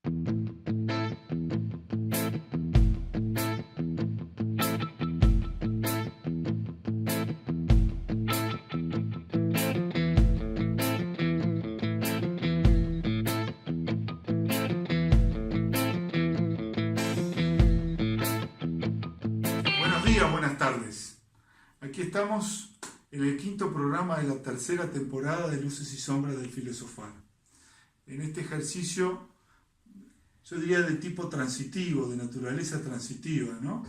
Buenos días, buenas tardes. Aquí estamos en el quinto programa de la tercera temporada de Luces y Sombras del Filosofar. En este ejercicio, yo diría de tipo transitivo, de naturaleza transitiva, ¿no?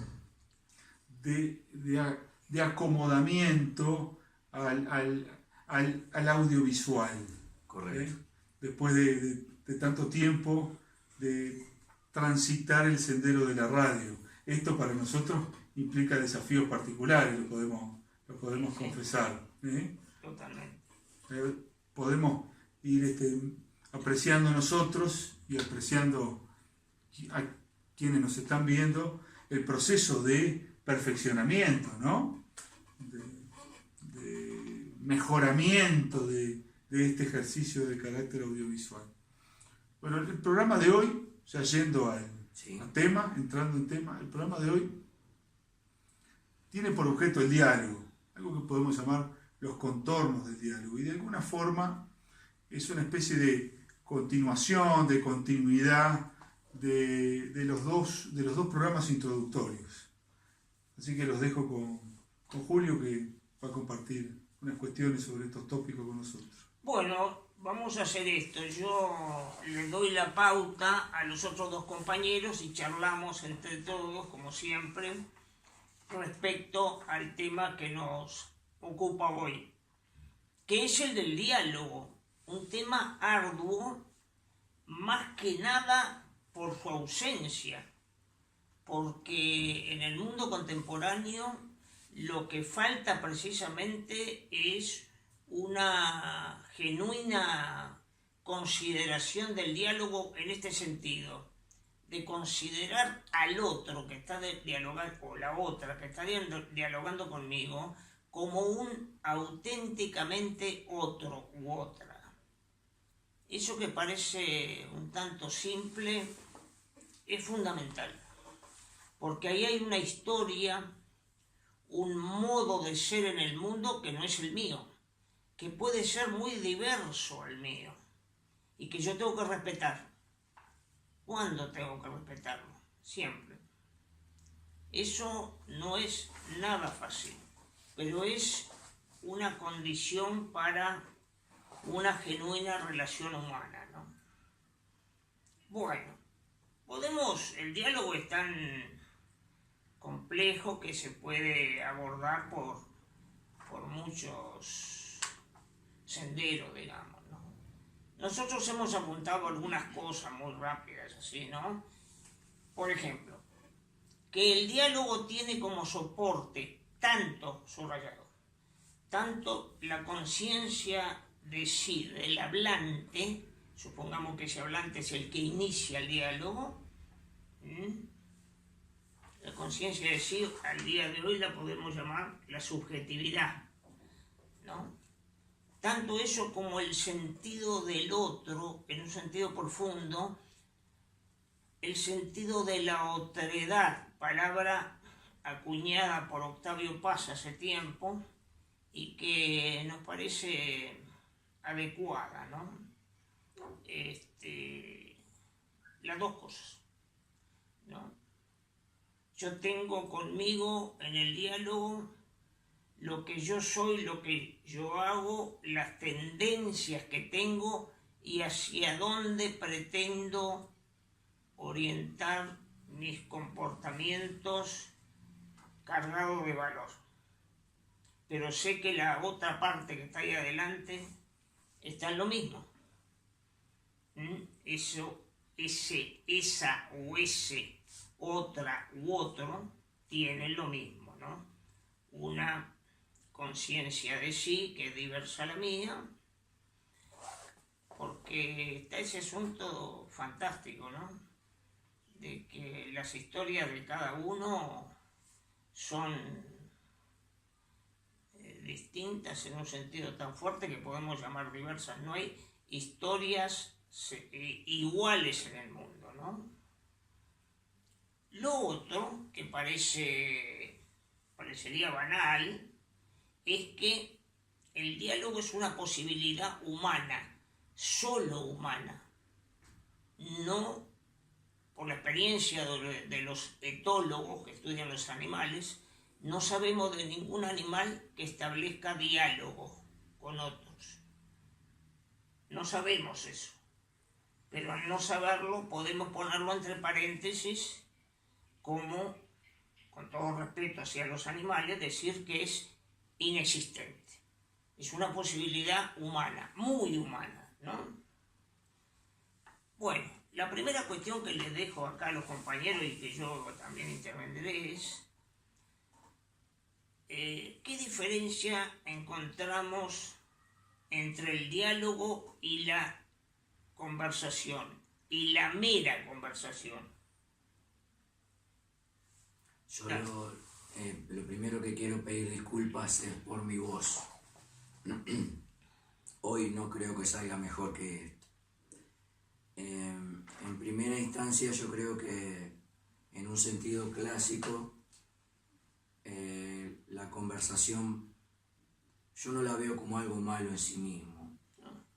De acomodamiento al audiovisual. Correcto. Después de tanto tiempo de transitar el sendero de la radio. Esto para nosotros implica desafíos particulares, lo podemos confesar. Totalmente. Podemos ir apreciando nosotros y apreciando a quienes nos están viendo el proceso de perfeccionamiento, ¿no? de mejoramiento de este ejercicio de carácter audiovisual. Bueno, el programa de hoy, ya yendo al tema, entrando en tema, el programa de hoy tiene por objeto el diálogo, algo que podemos llamar los contornos del diálogo, y de alguna forma es una especie de continuación, de continuidad de los dos programas introductorios. Así que los dejo con Julio, que va a compartir unas cuestiones sobre estos tópicos con nosotros. Bueno, vamos a hacer esto. Yo le doy la pauta a los otros dos compañeros y charlamos entre todos, como siempre, respecto al tema que nos ocupa hoy, que es el del diálogo, un tema arduo, más que nada por su ausencia, porque en el mundo contemporáneo lo que falta precisamente es una genuina consideración del diálogo en este sentido, de considerar al otro que está dialogando, o la otra que está dialogando conmigo, como un auténticamente otro u otra. Eso que parece un tanto simple es fundamental, porque ahí hay una historia, un modo de ser en el mundo que no es el mío, que puede ser muy diverso al mío, y que yo tengo que respetar. ¿Cuándo tengo que respetarlo? Siempre. Eso no es nada fácil, pero es una condición para una genuina relación humana, ¿no? Bueno, el diálogo es tan complejo que se puede abordar por muchos senderos, digamos, ¿no? Nosotros hemos apuntado algunas cosas muy rápidas, así, ¿no? Por ejemplo, que el diálogo tiene como soporte tanto la conciencia de sí, del hablante, supongamos que ese hablante es el que inicia el diálogo, la conciencia de sí al día de hoy la podemos llamar la subjetividad, ¿no? Tanto eso como el sentido del otro, en un sentido profundo, el sentido de la otredad, palabra acuñada por Octavio Paz hace tiempo y que nos parece adecuada, ¿no? Las dos cosas, ¿no? Yo tengo conmigo en el diálogo lo que yo soy, lo que yo hago, las tendencias que tengo y hacia dónde pretendo orientar mis comportamientos cargados de valor. Pero sé que la otra parte que está ahí adelante está en lo mismo. Esa o ese, otra u otro, tienen lo mismo, ¿no? Una conciencia de sí que es diversa a la mía, porque está ese asunto fantástico, ¿no? De que las historias de cada uno son distintas en un sentido tan fuerte que podemos llamar diversas. No hay historias iguales en el mundo, ¿no? Lo otro, que parecería banal, es que el diálogo es una posibilidad humana, solo humana. No, por la experiencia de los etólogos que estudian los animales, no sabemos de ningún animal que establezca diálogo con otros. No sabemos eso. Pero al no saberlo, podemos ponerlo entre paréntesis como, con todo respeto hacia los animales, decir que es inexistente. Es una posibilidad humana, muy humana, ¿no? Bueno, la primera cuestión que les dejo acá a los compañeros y que yo también intervendré es ¿qué diferencia encontramos entre el diálogo y la conversación y la mera conversación? Yo lo primero que quiero pedir disculpas es por mi voz. Hoy no creo que salga mejor que esto. En primera instancia yo creo que en un sentido clásico la conversación yo no la veo como algo malo en sí mismo.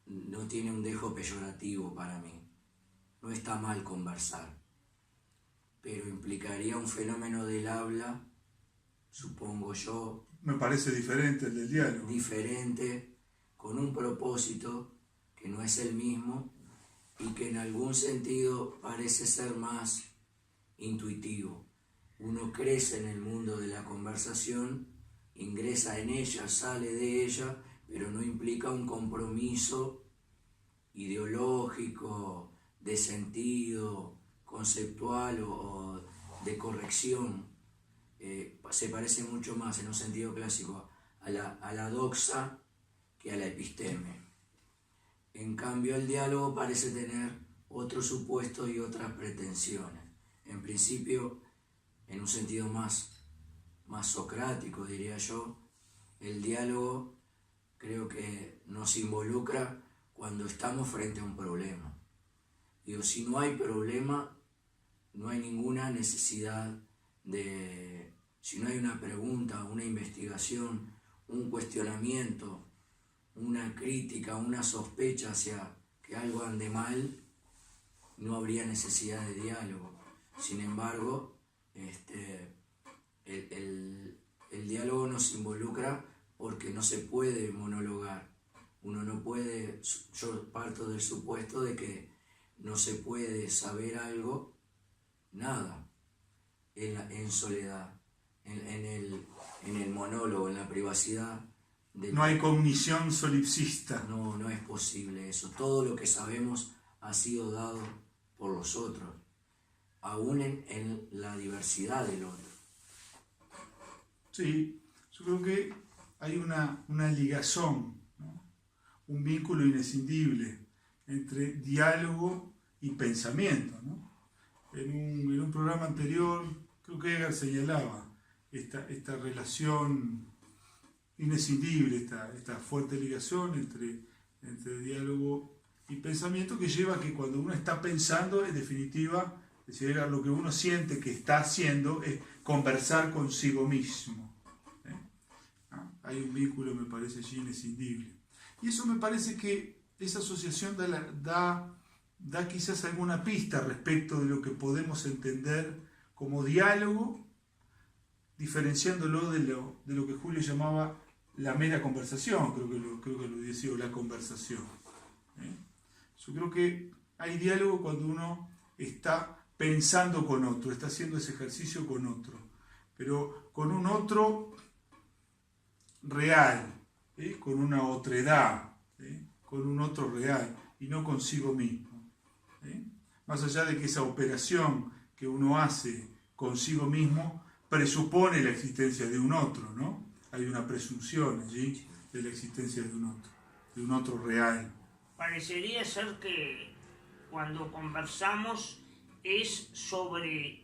No tiene un dejo peyorativo para mí. No está mal conversar. Pero implicaría un fenómeno del habla, supongo yo. Me parece diferente el del diálogo. Diferente, con un propósito que no es el mismo y que en algún sentido parece ser más intuitivo. Uno crece en el mundo de la conversación, ingresa en ella, sale de ella, pero no implica un compromiso ideológico, de sentido, conceptual o de corrección. Se parece mucho más en un sentido clásico a la doxa que a la episteme. En cambio el diálogo parece tener otros supuestos y otras pretensiones. En principio, en un sentido más socrático, diría yo, el diálogo creo que nos involucra cuando estamos frente a un problema. Digo, si no hay problema, no hay ninguna necesidad de... Si no hay una pregunta, una investigación, un cuestionamiento, una crítica, una sospecha hacia que algo ande mal, no habría necesidad de diálogo. Sin embargo, el diálogo nos involucra porque no se puede monologar. Uno no puede, yo parto del supuesto de que no se puede saber algo, nada, en soledad, en el monólogo, en la privacidad. No hay cognición solipsista. No es posible eso. Todo lo que sabemos ha sido dado por los otros, aún en la diversidad del otro. Sí, yo creo que hay una ligazón, ¿no? Un vínculo inescindible entre diálogo y pensamiento, ¿no? En un programa anterior, creo que Edgar señalaba esta relación inescindible, esta fuerte ligación entre diálogo y pensamiento que lleva a que cuando uno está pensando, en definitiva, lo que uno siente que está haciendo es conversar consigo mismo. Hay un vínculo, me parece, allí inescindible. Y eso me parece que esa asociación da quizás alguna pista respecto de lo que podemos entender como diálogo, diferenciándolo de lo que Julio llamaba la mera conversación, creo que lo decía, la conversación. Yo creo que hay diálogo cuando uno está pensando con otro, está haciendo ese ejercicio con otro, pero con un otro real, con una otredad, con un otro real y no consigo mismo. Más allá de que esa operación que uno hace consigo mismo presupone la existencia de un otro, ¿no? Hay una presunción allí de la existencia de un otro real. Parecería ser que cuando conversamos es sobre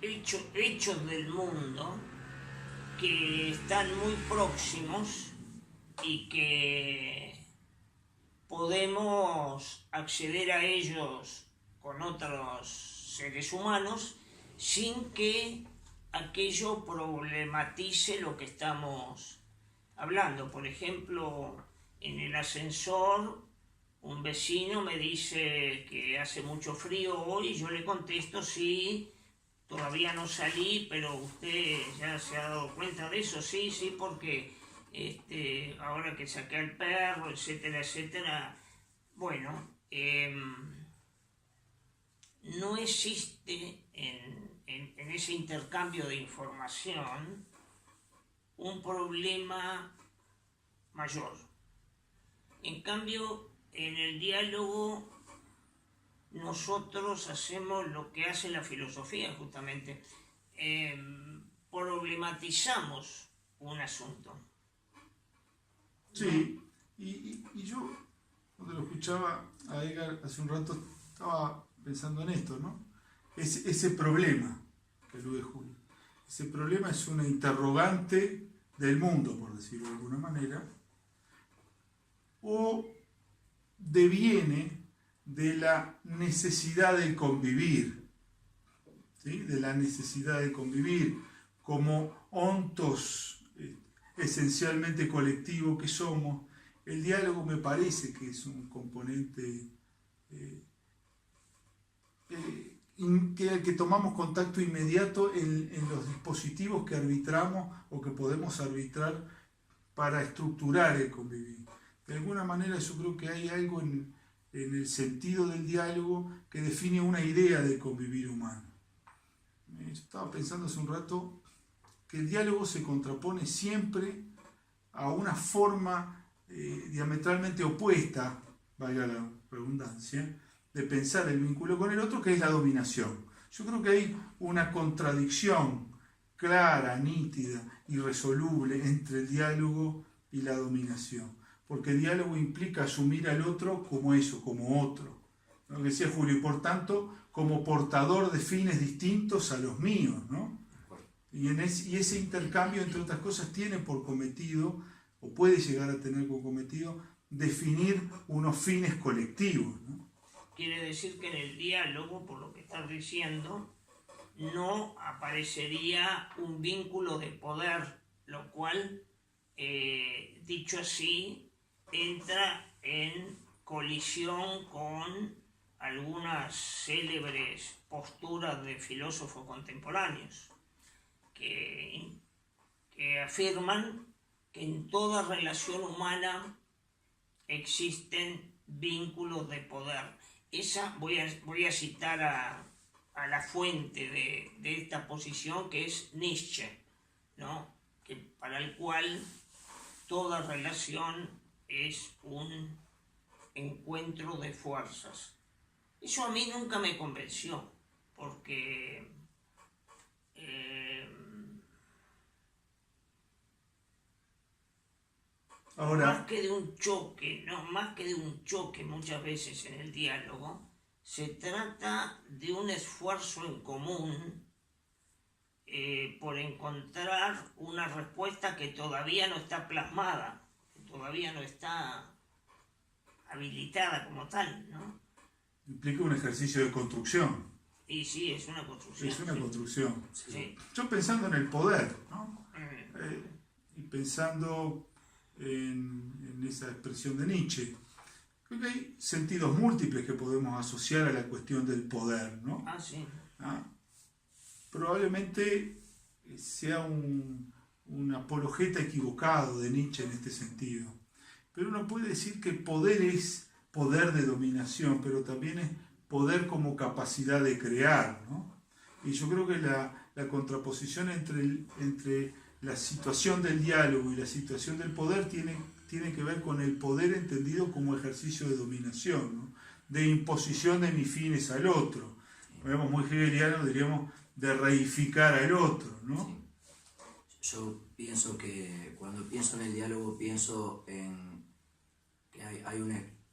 hechos del mundo que están muy próximos y que podemos acceder a ellos con otros seres humanos sin que aquello problematice lo que estamos hablando. Por ejemplo, en el ascensor un vecino me dice que hace mucho frío hoy y yo le contesto, sí, todavía no salí, pero usted ya se ha dado cuenta de eso, sí, porque ahora que saqué al perro, etcétera, etcétera. Bueno, no existe en ese intercambio de información un problema mayor. En cambio, en el diálogo nosotros hacemos lo que hace la filosofía, justamente. Problematizamos un asunto. Sí, y yo cuando lo escuchaba a Edgar hace un rato estaba pensando en esto, ¿no? Ese problema que alude Julio. Ese problema es una interrogante del mundo, por decirlo de alguna manera, o deviene de la necesidad de convivir, ¿sí? De la necesidad de convivir como ontos esencialmente colectivo que somos. El diálogo me parece que es un componente que tomamos contacto inmediato en los dispositivos que arbitramos o que podemos arbitrar para estructurar el convivir. De alguna manera yo creo que hay algo en el sentido del diálogo que define una idea del convivir humano. Yo estaba pensando hace un rato que el diálogo se contrapone siempre a una forma diametralmente opuesta, valga la redundancia, de pensar el vínculo con el otro, que es la dominación. Yo creo que hay una contradicción clara, nítida, irresoluble entre el diálogo y la dominación, porque el diálogo implica asumir al otro como eso, como otro, lo que decía Julio, y por tanto como portador de fines distintos a los míos, ¿no? Y ese intercambio, entre otras cosas, tiene por cometido, o puede llegar a tener por cometido, definir unos fines colectivos, ¿no? Quiere decir que en el diálogo, por lo que estás diciendo, no aparecería un vínculo de poder, lo cual, dicho así, entra en colisión con algunas célebres posturas de filósofos contemporáneos que afirman que en toda relación humana existen vínculos de poder. Voy a citar a la fuente de esta posición, que es Nietzsche, ¿no? Que para el cual toda relación es un encuentro de fuerzas. Eso a mí nunca me convenció, porque más que de un choque muchas veces en el diálogo, se trata de un esfuerzo en común por encontrar una respuesta que todavía no está plasmada, que todavía no está habilitada como tal, ¿no? Implica un ejercicio de construcción. Y sí, es una construcción. Es una construcción. Sí. Yo pensando en el poder, ¿no? Y pensando en esa expresión de Nietzsche, creo que hay sentidos múltiples que podemos asociar a la cuestión del poder, ¿no? Sí. Probablemente sea un apologeta equivocado de Nietzsche en este sentido, pero uno puede decir que poder es poder de dominación, pero también es poder como capacidad de crear, ¿no? Y yo creo que la contraposición entre la situación del diálogo y la situación del poder tiene que ver con el poder entendido como ejercicio de dominación, ¿no? De imposición de mis fines al otro. Digamos, muy hegeliano, diríamos, de reificar al otro, ¿no? Sí. Yo pienso que cuando pienso en el diálogo pienso en que hay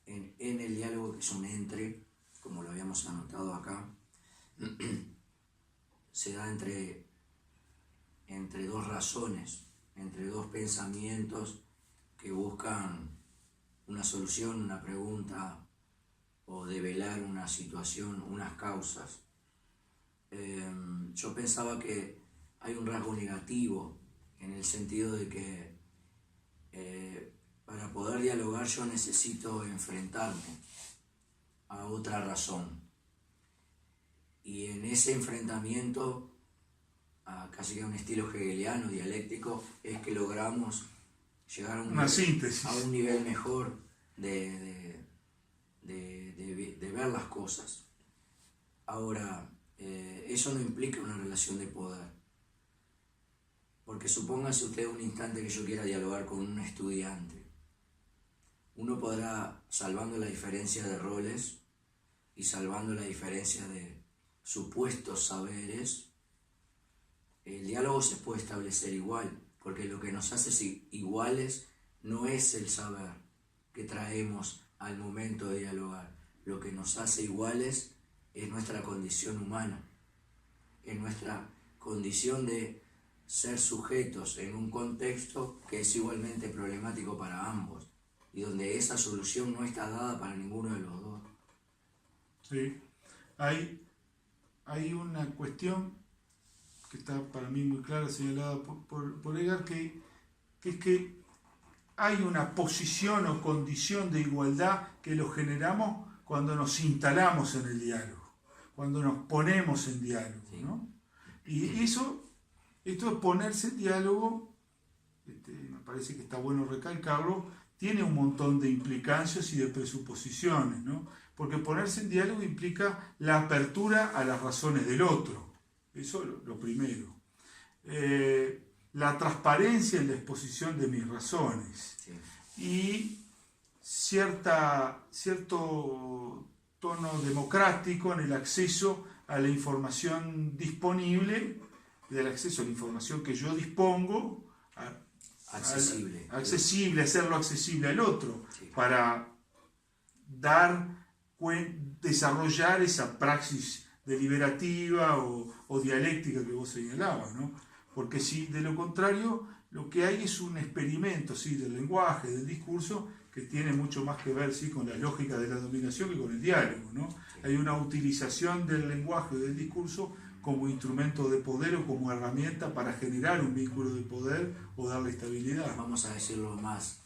en el diálogo que es un entre, como lo habíamos anotado acá, se da entre dos razones, entre dos pensamientos que buscan una solución, una pregunta o develar una situación, unas causas. Yo pensaba que hay un rasgo negativo en el sentido de que para poder dialogar yo necesito enfrentarme a otra razón. Y en ese enfrentamiento, casi que a un estilo hegeliano, dialéctico, es que logramos llegar a una síntesis, a un nivel mejor de ver las cosas. Ahora, eso no implica una relación de poder. Porque supóngase usted un instante que yo quiera dialogar con un estudiante. Uno podrá, salvando la diferencia de roles y salvando la diferencia de supuestos saberes, el diálogo se puede establecer igual, porque lo que nos hace iguales no es el saber que traemos al momento de dialogar. Lo que nos hace iguales es nuestra condición humana, es nuestra condición de ser sujetos en un contexto que es igualmente problemático para ambos y donde esa solución no está dada para ninguno de los dos. Sí, hay una cuestión que está para mí muy clara, señalada por Edgar, que es que hay una posición o condición de igualdad que lo generamos cuando nos instalamos en el diálogo, cuando nos ponemos en diálogo, ¿no? Y esto es ponerse en diálogo, me parece que está bueno recalcarlo, tiene un montón de implicancias y de presuposiciones, ¿no? Porque ponerse en diálogo implica la apertura a las razones del otro, eso lo primero. La transparencia en la exposición de mis razones, sí. Y cierto tono democrático en el acceso a la información disponible, del acceso a la información que yo dispongo, accesible, hacerlo accesible al otro, sí. Para desarrollar esa praxis deliberativa o dialéctica que vos señalabas, ¿no? Porque si de lo contrario lo que hay es un experimento, ¿sí?, del lenguaje, del discurso, que tiene mucho más que ver, ¿sí?, con la lógica de la dominación que con el diálogo, ¿no? Sí. Hay una utilización del lenguaje o del discurso como instrumento de poder o como herramienta para generar un vínculo de poder o darle estabilidad. Vamos a decirlo más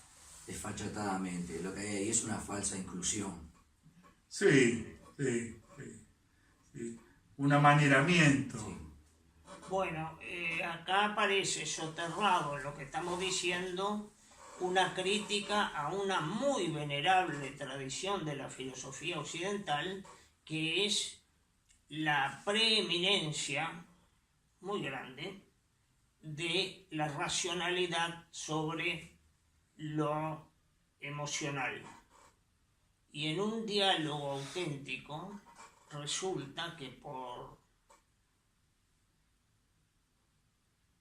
desfachatadamente, lo que hay ahí es una falsa inclusión. Sí. Un amaneramiento. Sí. Bueno, acá aparece soterrado en lo que estamos diciendo una crítica a una muy venerable tradición de la filosofía occidental, que es la preeminencia muy grande de la racionalidad sobre lo emocional. Y en un diálogo auténtico resulta que por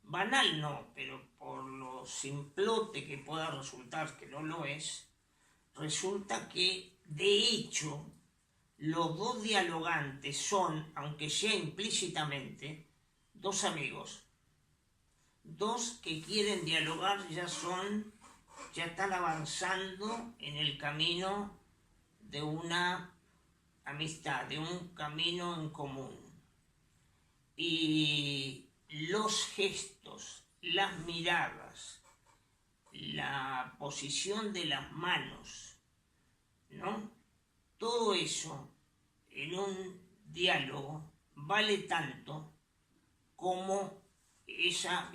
banal no, pero por lo simplote que pueda resultar, que no lo es, resulta que de hecho los dos dialogantes son, aunque sea implícitamente, dos amigos. Dos que quieren dialogar ya están avanzando en el camino de una amistad, de un camino en común. Y los gestos, las miradas, la posición de las manos, ¿no? Todo eso en un diálogo vale tanto como esa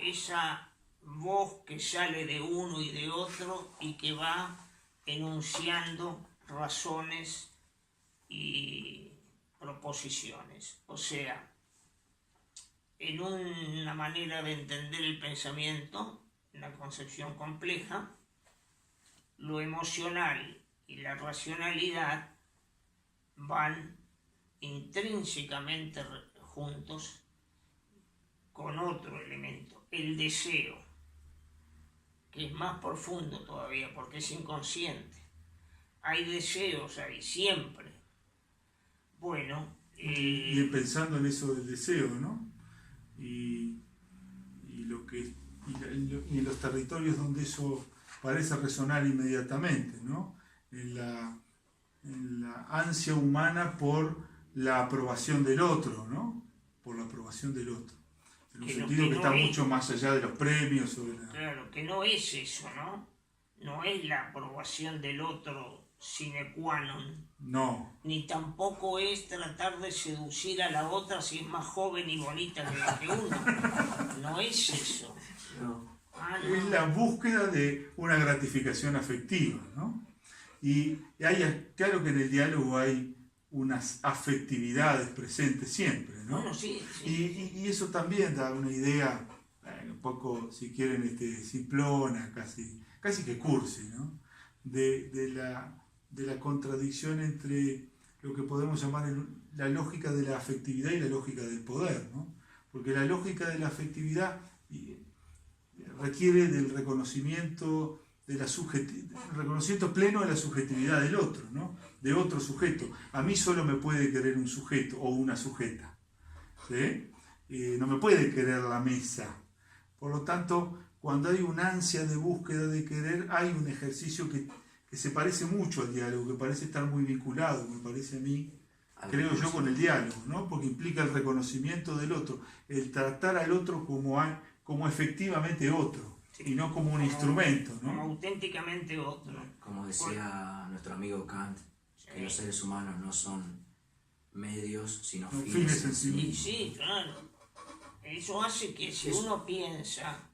voz que sale de uno y de otro y que va enunciando razones y proposiciones. O sea, en una manera de entender el pensamiento, una concepción compleja, lo emocional y la racionalidad van intrínsecamente juntos con otro elemento, el deseo, que es más profundo todavía porque es inconsciente. Hay deseos ahí, siempre. Bueno. Y pensando en eso del deseo, ¿no? Y en los territorios donde eso parece resonar inmediatamente, ¿no? En en la ansia humana por la aprobación del otro, ¿no? Por la aprobación del otro. En un sentido que está mucho más allá de los premios. Claro, que no es eso, ¿no? No es la aprobación del otro sine qua non. No. Ni tampoco es tratar de seducir a la otra si es más joven y bonita que uno. No es eso. No. No. Es la búsqueda de una gratificación afectiva, ¿no? Y claro que en el diálogo hay unas afectividades presentes siempre, ¿no? Bueno, sí, sí. Y eso también da una idea, un poco, si quieren, simplona, casi que cursi, ¿no? De la contradicción entre lo que podemos llamar la lógica de la afectividad y la lógica del poder, ¿no? Porque la lógica de la afectividad requiere del reconocimiento reconocimiento pleno de la subjetividad del otro, ¿no? De otro sujeto. A mí solo me puede querer un sujeto o una sujeta, ¿sí? No me puede querer la mesa. Por lo tanto, cuando hay una ansia de búsqueda de querer, hay un ejercicio que se parece mucho al diálogo, que parece estar muy vinculado, me parece a mí, creo yo, con el diálogo, ¿no? Porque implica el reconocimiento del otro, el tratar al otro como efectivamente otro, y no como un instrumento, ¿no? Como auténticamente otro. Como decía nuestro amigo Kant, que los seres humanos no son medios, sino fines en sí mismos. Sí, claro. Eso hace que si uno piensa,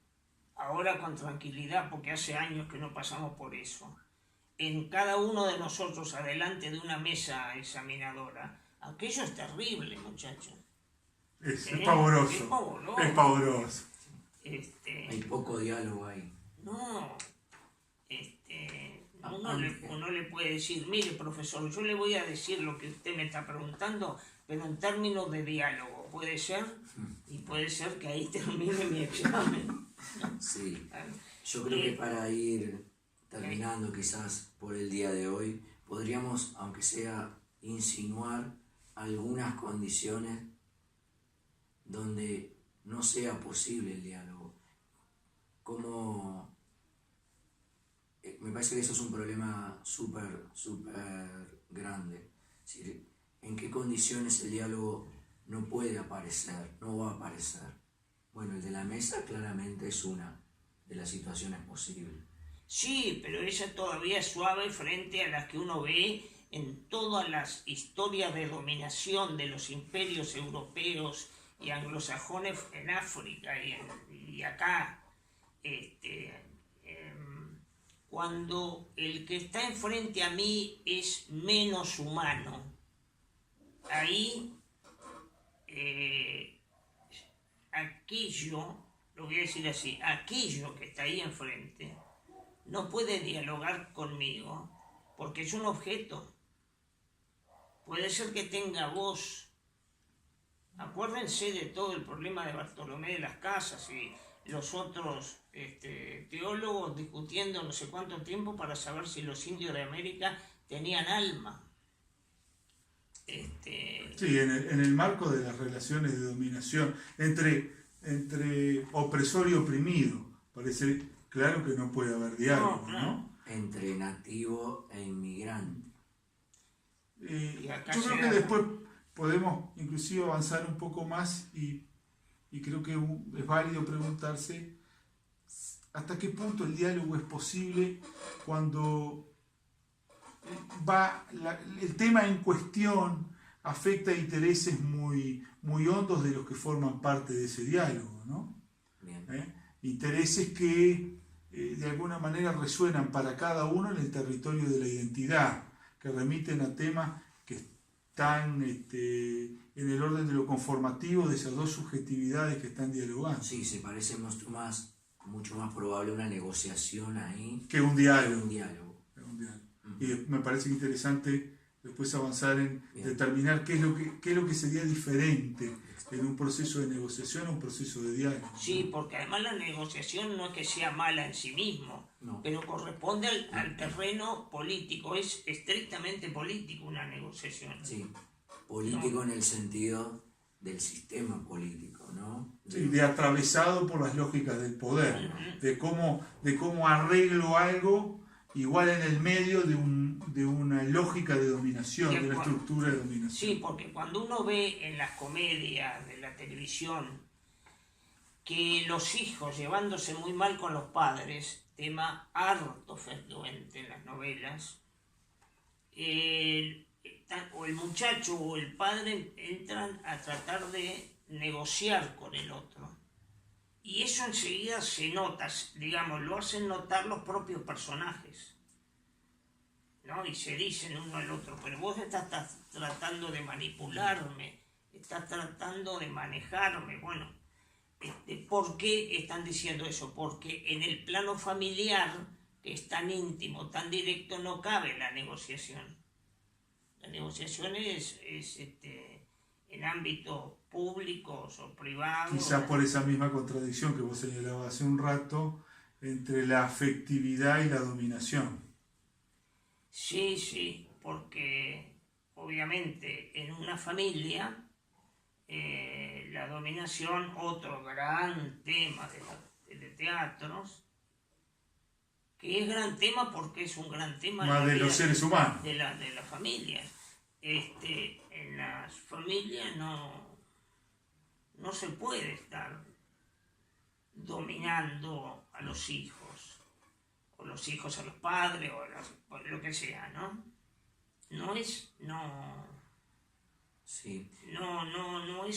ahora con tranquilidad, porque hace años que no pasamos por eso, en cada uno de nosotros adelante de una mesa examinadora, aquello es terrible, muchachos. Es pavoroso. Es pavoroso. Hay poco diálogo ahí. No. Uno le puede decir, mire, profesor, yo le voy a decir lo que usted me está preguntando, pero en términos de diálogo, ¿puede ser? Y puede ser que ahí termine mi examen. Sí. Yo creo que para ir terminando quizás por el día de hoy, podríamos, aunque sea, insinuar algunas condiciones donde no sea posible el diálogo. Como me parece que eso es un problema súper grande. Es decir, ¿en qué condiciones el diálogo no puede aparecer, no va a aparecer? Bueno, el de la mesa claramente es una de las situaciones posibles. Sí, pero esa todavía es suave frente a las que uno ve en todas las historias de dominación de los imperios europeos y anglosajones en África y acá. Cuando el que está enfrente a mí es menos humano, ahí aquello, lo voy a decir así, aquello que está ahí enfrente no puede dialogar conmigo porque es un objeto. Puede ser que tenga voz. Acuérdense de todo el problema de Bartolomé de las Casas y los otros teólogos discutiendo no sé cuánto tiempo para saber si los indios de América tenían alma. Sí, en el marco de las relaciones de dominación entre opresor y oprimido, parece claro que no puede haber diálogo, ¿no? Entre nativo e inmigrante. Yo creo que después podemos inclusive avanzar un poco más y creo que es válido preguntarse hasta qué punto el diálogo es posible cuando el tema en cuestión afecta intereses muy hondos de los que forman parte de ese diálogo, ¿no? Intereses que de alguna manera resuenan para cada uno en el territorio de la identidad, que remiten a temas que están en el orden de lo conformativo de esas dos subjetividades que están dialogando. Sí, se parece mucho más probable una negociación ahí que un diálogo. Uh-huh. Y me parece interesante después avanzar en determinar qué es lo que sería diferente en un proceso de negociación o un proceso de diálogo. Sí, porque además la negociación no es que sea mala en sí mismo, pero corresponde al terreno político, es estrictamente político una negociación. Sí, político en el sentido del sistema político, ¿no? Sí, de atravesado por las lógicas del poder, de cómo arreglo algo igual en el medio de una lógica de dominación, de una estructura de dominación. Sí, porque cuando uno ve en las comedias de la televisión que los hijos llevándose muy mal con los padres, tema harto frecuente en las novelas, o el muchacho o el padre entran a tratar de negociar con el otro. Y eso enseguida se nota, digamos, lo hacen notar los propios personajes, ¿no? Y se dicen uno al otro, pero vos estás tratando de manipularme, estás tratando de manejarme. Bueno, ¿por qué están diciendo eso? Porque en el plano familiar, que es tan íntimo, tan directo, no cabe la negociación. La negociación es en ámbitos públicos o privados. Quizás por esa misma contradicción que vos señalabas hace un rato entre la afectividad y la dominación. Sí, porque obviamente en una familia la dominación, otro gran tema de teatros, que es gran tema porque es un gran tema más de los seres humanos, de las familias. En las familias no se puede estar dominando a los hijos, o los hijos a los padres, o lo que sea, ¿no? No es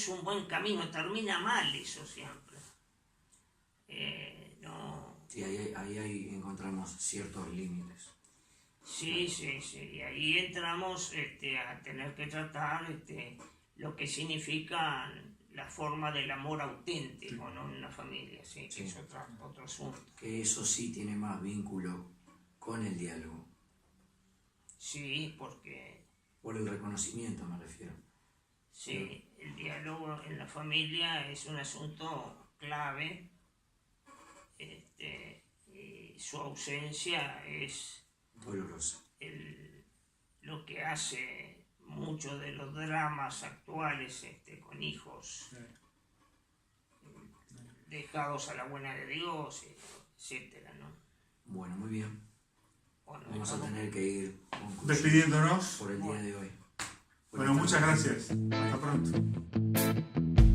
un buen camino, termina mal eso siempre. Sí, ahí encontramos ciertos límites. Sí, y ahí entramos a tener que tratar lo que significa la forma del amor auténtico, ¿no? En una familia, sí. Es otro asunto. Que eso sí tiene más vínculo con el diálogo. Sí, porque... Por el reconocimiento me refiero. Sí, el diálogo en la familia es un asunto clave, y su ausencia es dolorosa. Lo que hace muchos de los dramas actuales con hijos dejados a la buena de Dios, etcétera, ¿no? Bueno, muy bien. Bueno, vamos a tener que ir despidiéndonos por el día de hoy. Bueno, muchas gracias. Hasta pronto.